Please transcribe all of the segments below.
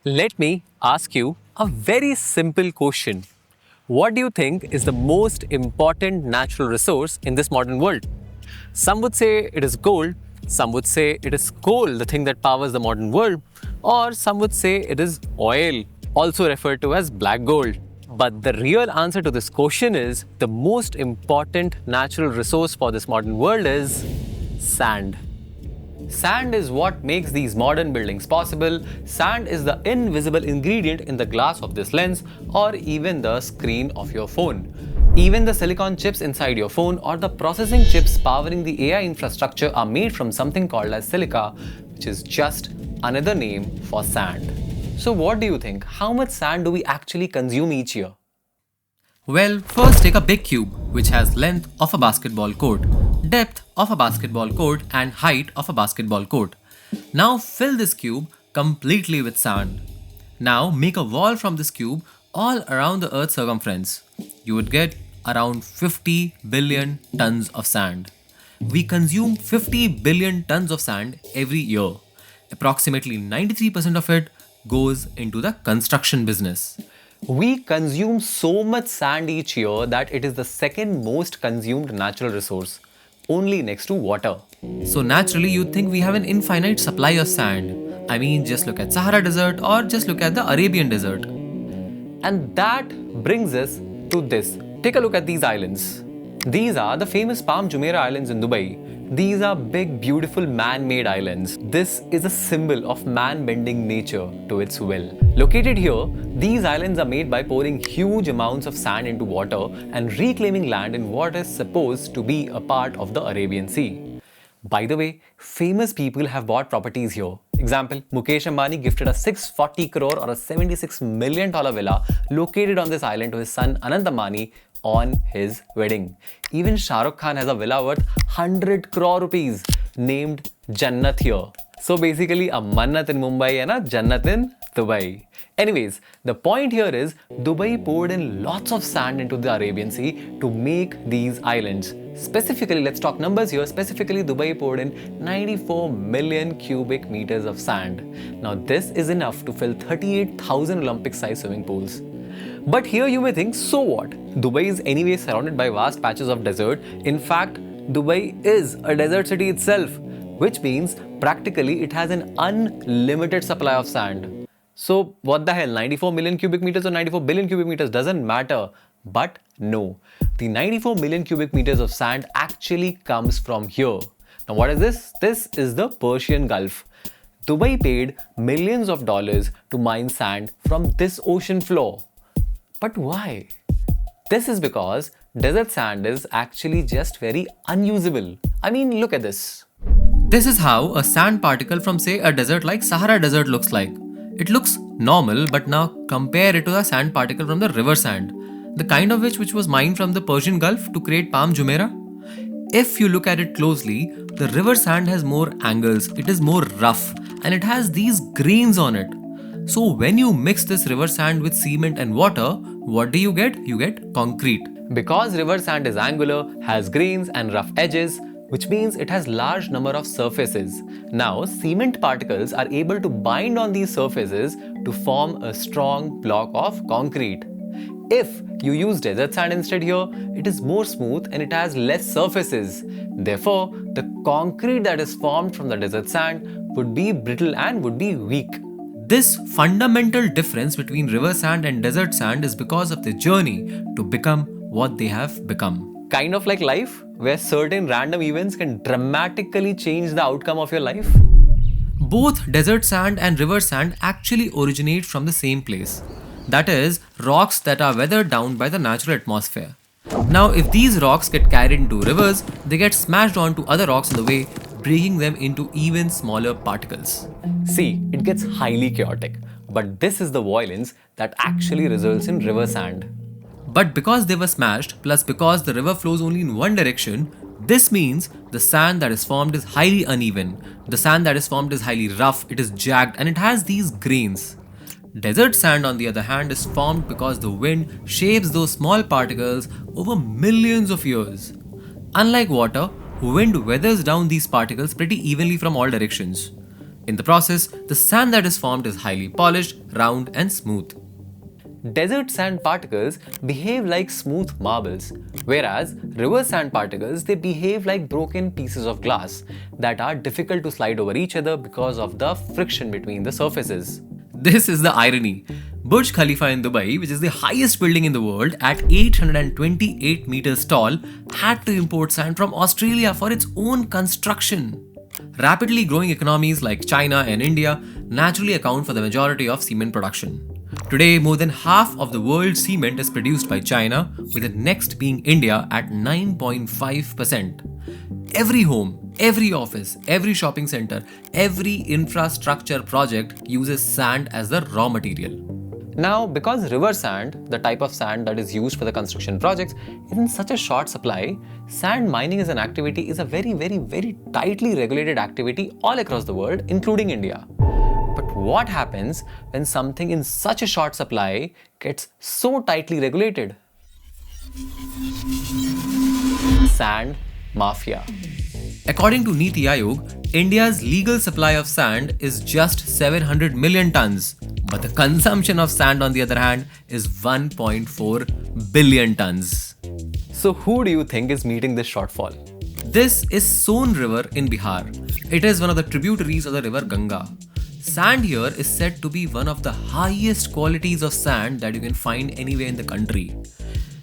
Let me ask you a very simple question. What do you think is the most important natural resource in this modern world? Some would say it is gold, some would say it is coal, the thing that powers the modern world, or some would say it is oil, also referred to as black gold. But the real answer to this question is the most important natural resource for this modern world is sand. Sand is what makes these modern buildings possible. Sand is the invisible ingredient in the glass of this lens or even the screen of your phone. Even the silicon chips inside your phone or the processing chips powering the AI infrastructure are made from something called as silica, which is just another name for sand. So what do you think? How much sand do we actually consume each year? Well, first take a big cube which has length of a basketball court, depth of a basketball court and height of a basketball court. Now fill this cube completely with sand. Now make a wall from this cube all around the earth's circumference. You would get around 50 billion tons of sand. We consume 50 billion tons of sand every year. Approximately 93% of it goes into the construction business. We consume so much sand each year that it is the second most consumed natural resource, only next to water. So naturally you'd think we have an infinite supply of sand. I mean, just look at Sahara Desert or just look at the Arabian Desert. And that brings us to this. Take a look at these islands. These are the famous Palm Jumeirah Islands in Dubai. These are big, beautiful man-made islands. This is a symbol of man bending nature to its will. Located here, these islands are made by pouring huge amounts of sand into water and reclaiming land in what is supposed to be a part of the Arabian Sea. By the way, famous people have bought properties here. Example, Mukesh Ambani gifted a 640 crore or a $76 million villa located on this island to his son Anant Ambani on his wedding. Even Shah Rukh Khan has a villa worth 100 crore rupees named Jannat here. So basically a Mannat in Mumbai and a Jannat in Dubai. Anyways, the point here is Dubai poured in lots of sand into the Arabian Sea to make these islands. Specifically, let's talk numbers here. Specifically, Dubai poured in 94 million cubic meters of sand. Now, this is enough to fill 38,000 Olympic-sized swimming pools. But here you may think, so what? Dubai is anyway surrounded by vast patches of desert. In fact, Dubai is a desert city itself, which means practically it has an unlimited supply of sand. So what the hell, 94 million cubic meters or 94 billion cubic meters doesn't matter. But no, the 94 million cubic meters of sand actually comes from here. Now what is this? This is the Persian Gulf. Dubai paid millions of dollars to mine sand from this ocean floor. But why? This is because desert sand is actually just very unusable. I mean, look at this. This is how a sand particle from say a desert like Sahara Desert looks like. It looks normal, but now compare it to the sand particle from the river sand, the kind of which was mined from the Persian Gulf to create Palm Jumeirah. If you look at it closely, the river sand has more angles, it is more rough, and it has these grains on it. So when you mix this river sand with cement and water, what do you get? You get concrete. Because river sand is angular, has grains and rough edges, which means it has large number of surfaces. Now, cement particles are able to bind on these surfaces to form a strong block of concrete. If you use desert sand instead here, it is more smooth and it has less surfaces. Therefore, the concrete that is formed from the desert sand would be brittle and would be weak. This fundamental difference between river sand and desert sand is because of their journey to become what they have become. Kind of like life, where certain random events can dramatically change the outcome of your life. Both desert sand and river sand actually originate from the same place. That is, rocks that are weathered down by the natural atmosphere. Now, if these rocks get carried into rivers, they get smashed onto other rocks in the way, breaking them into even smaller particles. See, it gets highly chaotic, but this is the violence that actually results in river sand. But because they were smashed, plus because the river flows only in one direction, this means the sand that is formed is highly uneven. The sand that is formed is highly rough, it is jagged, and it has these grains. Desert sand, on the other hand, is formed because the wind shapes those small particles over millions of years. Unlike water, wind weathers down these particles pretty evenly from all directions. In the process, the sand that is formed is highly polished, round, and smooth. Desert sand particles behave like smooth marbles, whereas river sand particles they behave like broken pieces of glass that are difficult to slide over each other because of the friction between the surfaces. This is the irony. Burj Khalifa in Dubai, which is the highest building in the world at 828 meters tall, had to import sand from Australia for its own construction. Rapidly growing economies like China and India naturally account for the majority of cement production. Today, more than half of the world's cement is produced by China, with the next being India at 9.5%. Every home, every office, every shopping center, every infrastructure project uses sand as the raw material. Now, because river sand, the type of sand that is used for the construction projects, is in such a short supply, sand mining as an activity is a very tightly regulated activity all across the world, including India. But what happens when something in such a short supply gets so tightly regulated? Sand mafia. According to Niti Aayog, India's legal supply of sand is just 700 million tons, but the consumption of sand, on the other hand, is 1.4 billion tons. So, who do you think is meeting this shortfall? This is Son River in Bihar. It is one of the tributaries of the river Ganga. Sand here is said to be one of the highest qualities of sand that you can find anywhere in the country.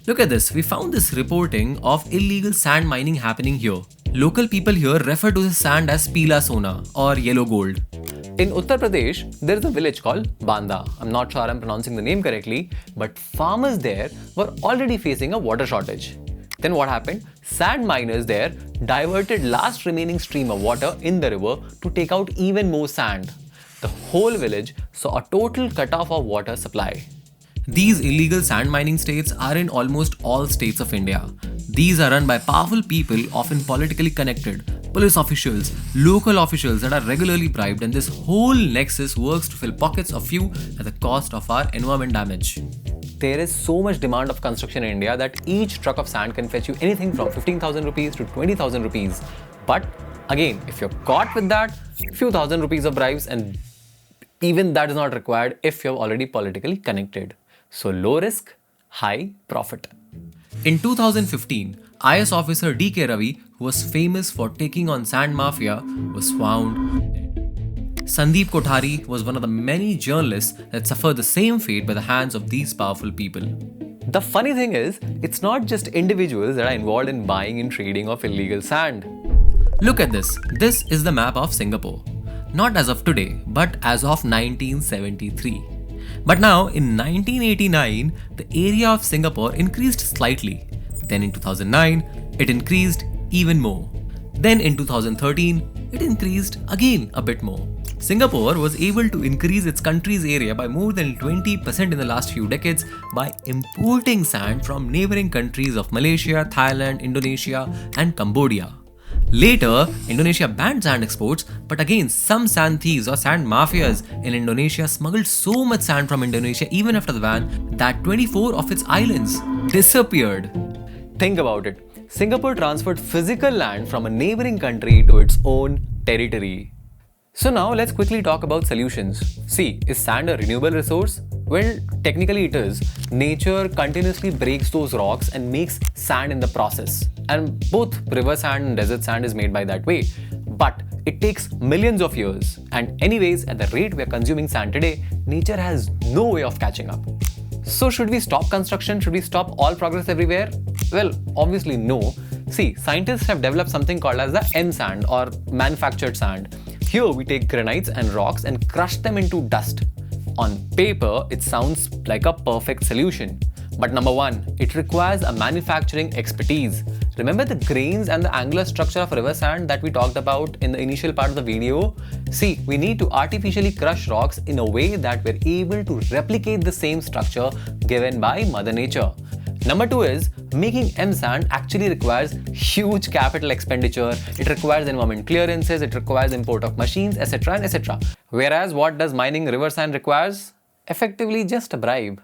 Look at this, we found this reporting of illegal sand mining happening here. Local people here refer to the sand as Pila Sona or yellow gold. In Uttar Pradesh, there is a village called Banda. I'm not sure I'm pronouncing the name correctly, but farmers there were already facing a water shortage. Then what happened? Sand miners there diverted last remaining stream of water in the river to take out even more sand. The whole village saw a total cutoff of water supply. These illegal sand mining states are in almost all states of India. These are run by powerful people, often politically connected, police officials, local officials that are regularly bribed, and this whole nexus works to fill pockets of few at the cost of our environment damage. There is so much demand of construction in India that each truck of sand can fetch you anything from 15,000 rupees to 20,000 rupees. But again, if you're caught with that, few thousand rupees of bribes, and even that is not required if you're already politically connected. So low risk, high profit. In 2015, IS officer DK Ravi, who was famous for taking on sand mafia, was found dead. Sandeep Kothari was one of the many journalists that suffered the same fate by the hands of these powerful people. The funny thing is, it's not just individuals that are involved in buying and trading of illegal sand. Look at this. This is the map of Singapore. Not as of today, but as of 1973. But now, in 1989, the area of Singapore increased slightly. Then in 2009, it increased even more. Then in 2013, it increased again a bit more. Singapore was able to increase its country's area by more than 20% in the last few decades by importing sand from neighboring countries of Malaysia, Thailand, Indonesia, and Cambodia. Later, Indonesia banned sand exports, but again, some sand thieves or sand mafias in Indonesia smuggled so much sand from Indonesia even after the ban that 24 of its islands disappeared. Think about it. Singapore transferred physical land from a neighboring country to its own territory. So now let's quickly talk about solutions. See, is sand a renewable resource? Well, technically it is. Nature continuously breaks those rocks and makes sand in the process. And both river sand and desert sand is made by that way. But it takes millions of years. And anyways, at the rate we are consuming sand today, nature has no way of catching up. So should we stop construction? Should we stop all progress everywhere? Well, obviously no. See, scientists have developed something called as the M-sand or manufactured sand. Here we take granites and rocks and crush them into dust. On paper, it sounds like a perfect solution. But number one, it requires a manufacturing expertise. Remember the grains and the angular structure of river sand that we talked about in the initial part of the video? See, we need to artificially crush rocks in a way that we're able to replicate the same structure given by Mother Nature. Number two is, making M-sand actually requires huge capital expenditure. It requires environment clearances, it requires import of machines, etc. and etc. Whereas what does mining river sand requires? Effectively just a bribe.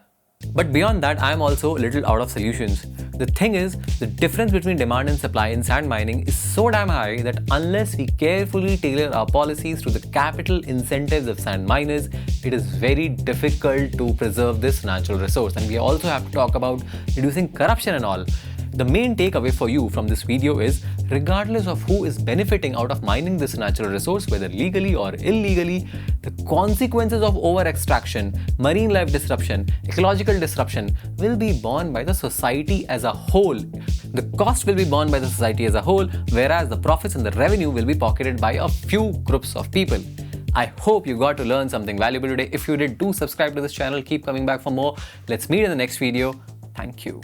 But beyond that, I am also a little out of solutions. The thing is, the difference between demand and supply in sand mining is so damn high that unless we carefully tailor our policies to the capital incentives of sand miners, it is very difficult to preserve this natural resource. And we also have to talk about reducing corruption and all. The main takeaway for you from this video is, regardless of who is benefiting out of mining this natural resource, whether legally or illegally, the consequences of over-extraction, marine life disruption, ecological disruption will be borne by the society as a whole. The cost will be borne by the society as a whole, whereas the profits and the revenue will be pocketed by a few groups of people. I hope you got to learn something valuable today. If you did, do subscribe to this channel. Keep coming back for more. Let's meet in the next video. Thank you.